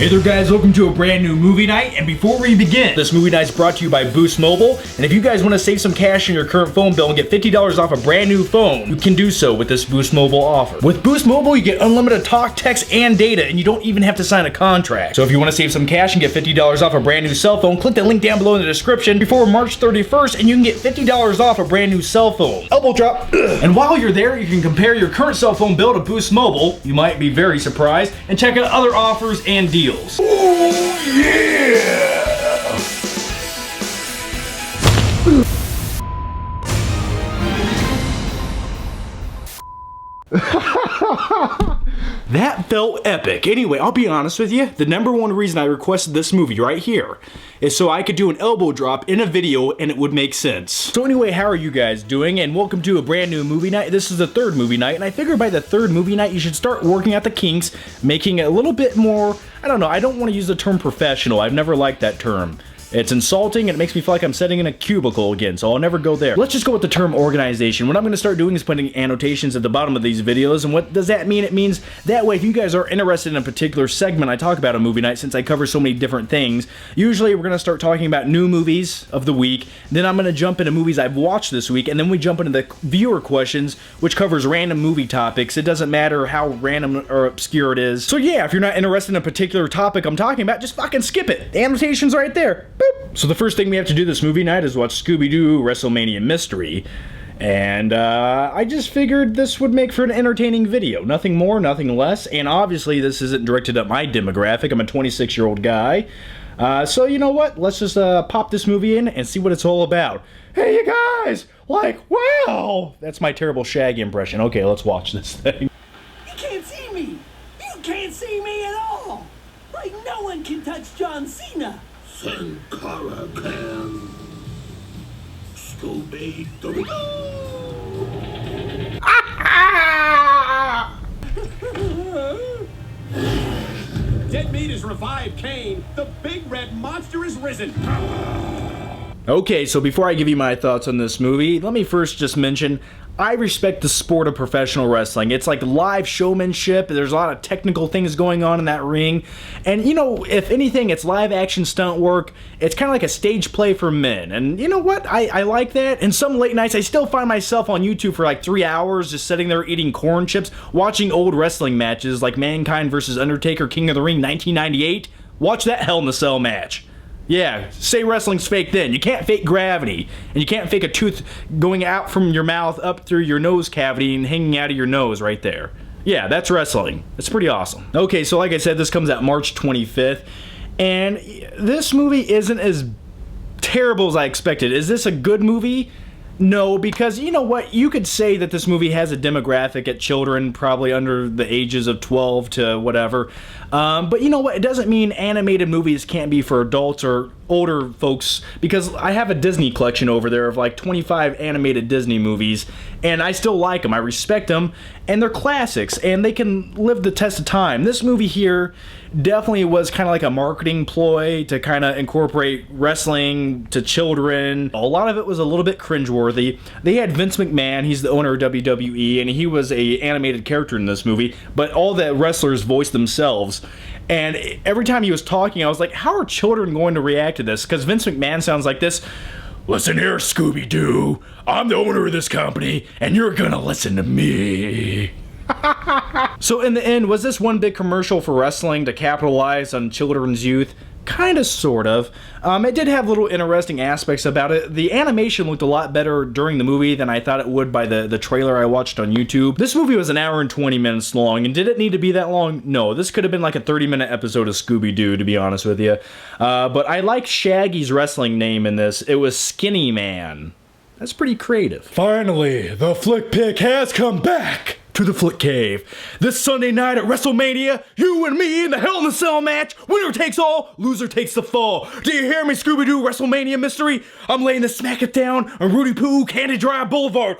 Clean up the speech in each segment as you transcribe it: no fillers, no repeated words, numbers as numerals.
Hey there guys, welcome to a brand new movie night, and before we begin, this movie night is brought to you by Boost Mobile, and if you guys want to save some cash on your current phone bill and get $50 off a brand new phone, you can do so with this Boost Mobile offer. With Boost Mobile, you get unlimited talk, text, and data, and you don't even have to sign a contract. So if you want to save some cash and get $50 off a brand new cell phone, click the link down below in the description before March 31st, and you can get $50 off a brand new cell phone. Elbow drop. And while you're there, you can compare your current cell phone bill to Boost Mobile, you might be very surprised, and check out other offers and deals. Oh, yeah! That felt epic. Anyway, I'll be honest with you, the number one reason I requested this movie right here is so I could do an elbow drop in a video and it would make sense. So anyway, how are you guys doing? And welcome to a brand new movie night. This is the third movie night, and I figure by the third movie night you should start working out the kinks, making it a little bit more, I don't know, I don't want to use the term professional. I've never liked that term. It's insulting and it makes me feel like I'm sitting in a cubicle again, so I'll never go there. Let's just go with the term organization. What I'm going to start doing is putting annotations at the bottom of these videos, and what does that mean? It means that way if you guys are interested in a particular segment I talk about a movie night, since I cover so many different things, usually we're going to start talking about new movies of the week, then I'm going to jump into movies I've watched this week, and then we jump into the viewer questions, which covers random movie topics. It doesn't matter how random or obscure it is. So yeah, if you're not interested in a particular topic I'm talking about, just fucking skip it. The annotation's right there. Boop. So the first thing we have to do this movie night is watch Scooby Doo WrestleMania Mystery, and I just figured this would make for an entertaining video. Nothing more, nothing less, and obviously this isn't directed at my demographic. I'm a 26-year-old guy. So you know what? Let's just pop this movie in and see what it's all about. Hey you guys! Like, wow! That's my terrible Shaggy impression. Okay, let's watch this thing. You can't see me! You can't see me at all! Like no one can touch John Cena! Sin Cara can. Scooby Doo. 'Dead meat has revived Kane. The big red monster is risen. Okay, so before I give you my thoughts on this movie, let me first just mention, I respect the sport of professional wrestling. It's like live showmanship. There's a lot of technical things going on in that ring. And, you know, if anything, it's live action stunt work. It's kind of like a stage play for men. And you know what? I like that. And some late nights, I still find myself on YouTube for like 3 hours just sitting there eating corn chips, watching old wrestling matches like Mankind vs. Undertaker, King of the Ring, 1998. Watch that Hell in a Cell match. Yeah, say wrestling's fake then. You can't fake gravity, and you can't fake a tooth going out from your mouth up through your nose cavity and hanging out of your nose right there. Yeah, that's wrestling. It's pretty awesome. Okay, so like I said, this comes out March 25th, and this movie isn't as terrible as I expected. Is this a good movie? No, because you know what? You could say that this movie has a demographic at children probably under the ages of 12 to whatever. But you know what? It doesn't mean animated movies can't be for adults or older folks, because I have a Disney collection over there of like 25 animated Disney movies, and I still like them. I respect them, and they're classics, and they can live the test of time. This movie here definitely was kind of like a marketing ploy to kind of incorporate wrestling to children. A lot of it was a little bit cringeworthy. They had Vince McMahon, he's the owner of WWE, and he was a animated character in this movie, but all the wrestlers voiced themselves. And every time he was talking, I was like, how are children going to react to this? Because Vince McMahon sounds like this. Listen here, Scooby Doo. I'm the owner of this company, and you're gonna listen to me. So in the end, was this one big commercial for wrestling to capitalize on children's youth? Kind of, sort of. It did have little interesting aspects about it. The animation looked a lot better during the movie than I thought it would by the trailer I watched on YouTube. This movie was an hour and 20 minutes long, and did it need to be that long? No, this could have been like a 30-minute episode of Scooby Doo, to be honest with you. But I like Shaggy's wrestling name in this. It was Skinny Man. That's pretty creative. Finally, the Flick Pick has come back to the Flick Cave. This Sunday night at WrestleMania, you and me in the Hell in a Cell match. Winner takes all, loser takes the fall. Do you hear me, Scooby Doo WrestleMania Mystery? I'm laying the smack it down on Rudy Poo Candy Drive Boulevard.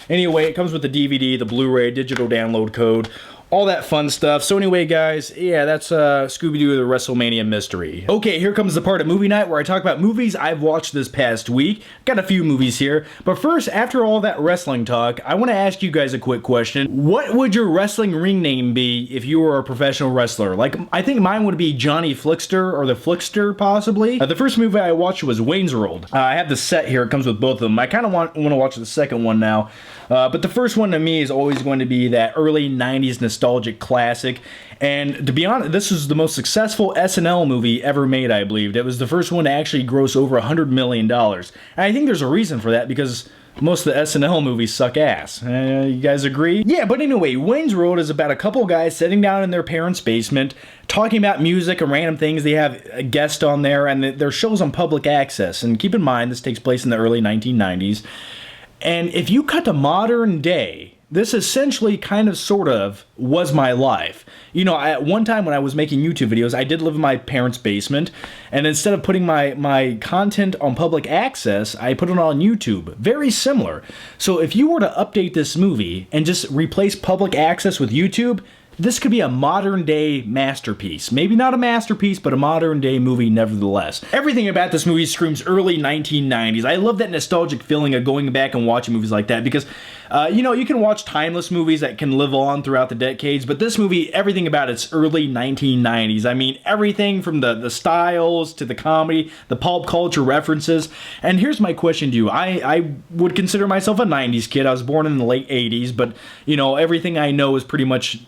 Anyway, it comes with the DVD, the Blu-ray, digital download code, all that fun stuff. So anyway, guys, yeah, that's Scooby Doo the WrestleMania Mystery. Okay, here comes the part of movie night where I talk about movies I've watched this past week. Got a few movies here. But first, after all that wrestling talk, I want to ask you guys a quick question. What would your wrestling ring name be if you were a professional wrestler? Like, I think mine would be Johnny Flickster or the Flickster, possibly. The first movie I watched was Wayne's World. I have the set here. It comes with both of them. I kind of want to watch the second one now. But the first one to me is always going to be that early 90s nostalgic classic. And to be honest, this is the most successful SNL movie ever made, I believe. It was the first one to actually gross over $100 million. And I think there's a reason for that, because most of the SNL movies suck ass. You guys agree? Yeah, but anyway, Wayne's World is about a couple guys sitting down in their parents' basement, talking about music and random things. They have a guest on there, and their show's on public access. And keep in mind, this takes place in the early 1990s. And if you cut to modern day, this essentially kind of sort of was my life. You know, at one time when I was making YouTube videos, I did live in my parents' basement, and instead of putting my content on public access, I put it on YouTube. Very similar. So if you were to update this movie and just replace public access with YouTube, this could be a modern day masterpiece. Maybe not a masterpiece, but a modern day movie nevertheless. Everything about this movie screams early 1990s. I love that nostalgic feeling of going back and watching movies like that because, you know, you can watch timeless movies that can live on throughout the decades, but this movie, everything about it's early 1990s. I mean, everything from the styles to the comedy, the pulp culture references. And here's my question to you. I would consider myself a 90s kid. I was born in the late 80s, but, you know, everything I know is pretty much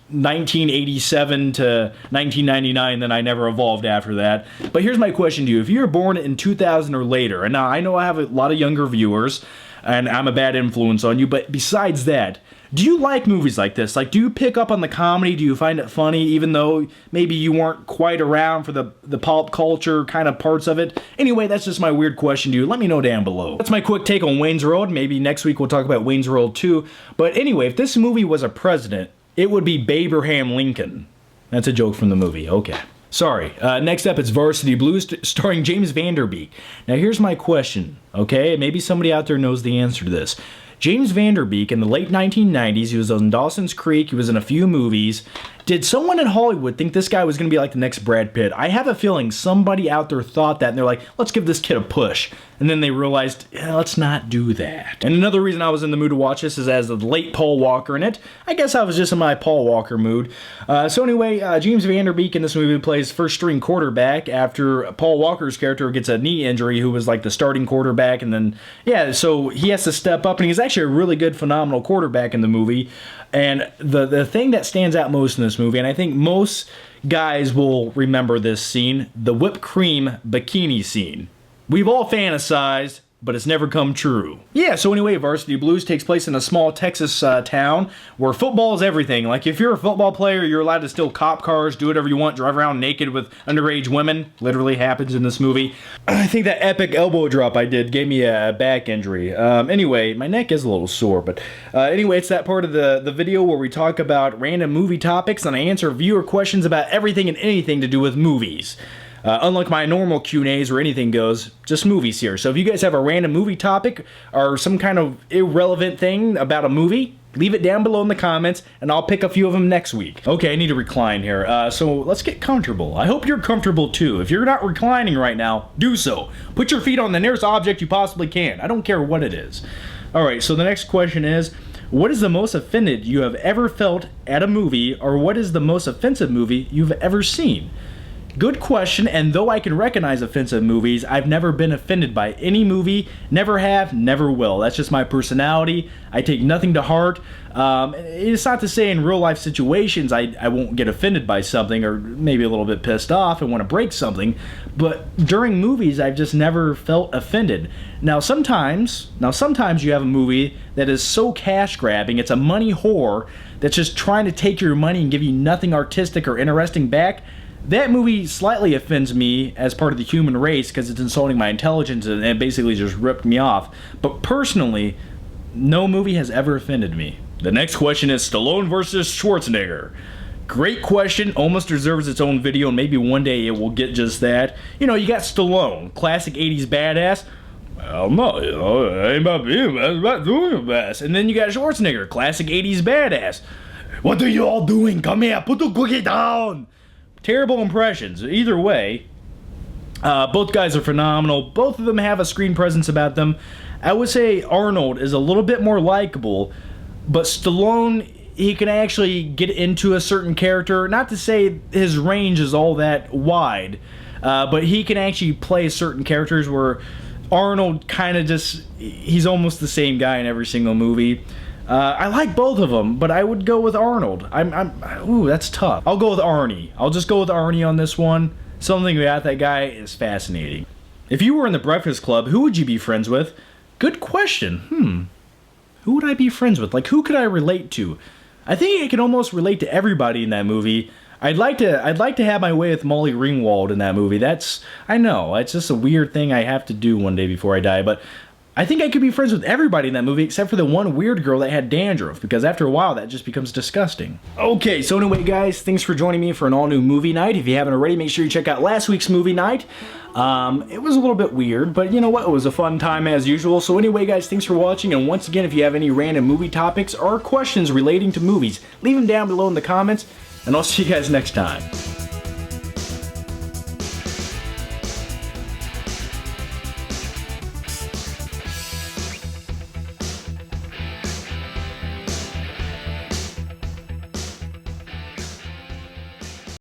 1987 to 1999, then I never evolved after that. But here's my question to you. If you were born in 2000 or later, and now I know I have a lot of younger viewers, and I'm a bad influence on you, but besides that, do you like movies like this? Like, do you pick up on the comedy? Do you find it funny, even though maybe you weren't quite around for the pop culture kind of parts of it? Anyway, that's just my weird question to you. Let me know down below. That's my quick take on Wayne's World. Maybe next week we'll talk about Wayne's World 2. But anyway, if this movie was a president, it would be Abraham Lincoln. That's a joke from the movie. Okay. Sorry. Next up, it's Varsity Blues, starring James Van Der Beek. Now, here's my question, okay? Maybe somebody out there knows the answer to this. James Van Der Beek, in the late 1990s, he was on Dawson's Creek, he was in a few movies. Did someone in Hollywood think this guy was going to be like the next Brad Pitt? I have a feeling somebody out there thought that, and they're like, let's give this kid a push. And then they realized, yeah, let's not do that. And another reason I was in the mood to watch this is as the late Paul Walker in it. I guess I was just in my Paul Walker mood. So anyway, James Van Der Beek in this movie plays first-string quarterback after Paul Walker's character gets a knee injury, who was like the starting quarterback. And then, yeah, so he has to step up, and he's actually a really good, phenomenal quarterback in the movie. And the thing that stands out most in this movie, and I think most guys will remember this scene, the whipped cream bikini scene. We've all fantasized, but it's never come true. Yeah, so anyway, Varsity Blues takes place in a small Texas town where football is everything. Like, if you're a football player, you're allowed to steal cop cars, do whatever you want, drive around naked with underage women. Literally happens in this movie. I think that epic elbow drop I did gave me a back injury. Anyway, my neck is a little sore, but anyway, it's that part of the video where we talk about random movie topics and I answer viewer questions about everything and anything to do with movies. Unlike my normal Q&As where anything goes, just movies here. So if you guys have a random movie topic or some kind of irrelevant thing about a movie, leave it down below in the comments and I'll pick a few of them next week. Okay, I need to recline here. So let's get comfortable. I hope you're comfortable too. If you're not reclining right now, do so. Put your feet on the nearest object you possibly can. I don't care what it is. Alright, so the next question is, what is the most offended you have ever felt at a movie, or what is the most offensive movie you've ever seen? Good question, and though I can recognize offensive movies, I've never been offended by any movie. Never have, never will. That's just my personality. I take nothing to heart. It's not to say in real life situations I won't get offended by something or maybe a little bit pissed off and want to break something, but during movies I've just never felt offended. Now sometimes you have a movie that is so cash grabbing, it's a money whore that's just trying to take your money and give you nothing artistic or interesting back. That movie slightly offends me as part of the human race because it's insulting my intelligence and it basically just ripped me off. But personally, no movie has ever offended me. The next question is Stallone versus Schwarzenegger. Great question, almost deserves its own video, and maybe one day it will get just that. You know, you got Stallone, classic 80s badass. Well, no, you know, I ain't about being best, about doing the best. And then you got Schwarzenegger, classic 80s badass. What are you all doing? Come here, put the cookie down. Terrible impressions. Either way, both guys are phenomenal. Both of them have a screen presence about them. I would say Arnold is a little bit more likable, but Stallone, he can actually get into a certain character. Not to say his range is all that wide, but he can actually play certain characters where Arnold kind of just, he's almost the same guy in every single movie. I like both of them, but I would go with Arnold. Ooh, that's tough. I'll go with Arnie. I'll just go with Arnie on this one. Something about that guy is fascinating. If you were in the Breakfast Club, who would you be friends with? Good question. Who would I be friends with? Like, who could I relate to? I think I can almost relate to everybody in that movie. I'd like to have my way with Molly Ringwald in that movie. I know, it's just a weird thing I have to do one day before I die, but I think I could be friends with everybody in that movie except for the one weird girl that had dandruff, because after a while that just becomes disgusting. Okay, so anyway guys, thanks for joining me for an all-new movie night. If you haven't already, make sure you check out last week's movie night. It was a little bit weird, but you know what, it was a fun time as usual. So anyway guys, thanks for watching, and once again, if you have any random movie topics or questions relating to movies, leave them down below in the comments, and I'll see you guys next time.